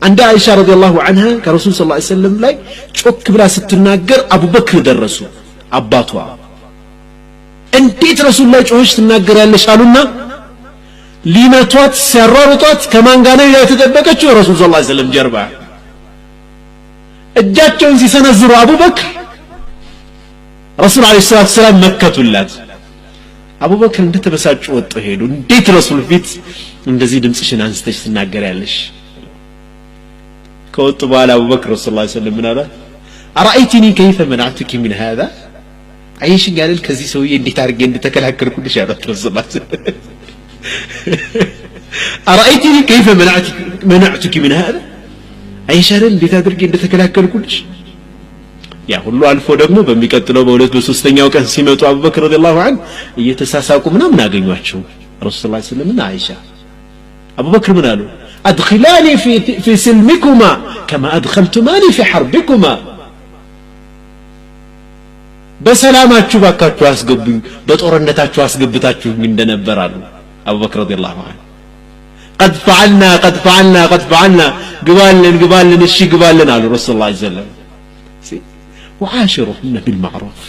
عند عائشة رضي الله عنها كرسول صلى الله عليه وسلم لا شوك بلا ستناجر أبو بكر درسوا أباتوا أنتيت رسول الله جوهش تناجر اللي شالونا لما توات سرارطات كمان قالوا لا يتدبكت شو رسول صلى الله عليه وسلم جربا الجاتشون سي سنزر أبو بكر رسول عليه الصلاة والسلام مكة اللات أبو بكر أنت بساج وطهيد أنتيت رسول فيت እንደዚህ ድምጽሽን አንስተሽ ትናገሪያለሽ ከወጡ በኋላ አቡበክር ሰለላሁ ዐለይሂ ወሰለም ምን አለ አራአይቲኒ كيف منعتك من هذا አይሽ ጋር ከዚህ ሰውዬ እንዴት አድርጌ እንደተከላከልኩልሽ አራት ረሱላህ አራአይቲኒ كيف منعتك من هذا አይሽ አይደል እንዴት አድርጌ እንደተከላከልኩልሽ ያ ሁሉ አልፎ ደግሞ በሚቀጥለው በሁለት በሶስተኛው ቀን ሲመጡ አቡበክር ረዲየላሁ ዐንሁ እየተሳሳቁ ምናምን አገኟቸው ረሱላህ ሰለላሁ ዐለይሂ ወሰለም እና አይሻ أبو بكر من قالوا أدخلاني في سلمكما كما أدخلتماني في حربكما بسلامات شو باكاتو أسقبين بطورنتاتو أسقبتاتو من دنبرانو أبو بكر رضي الله عنه قد فعلنا قبالن الشي قبالن على رسول الله صلى الله عليه وسلم وعاشرهن بالمعروف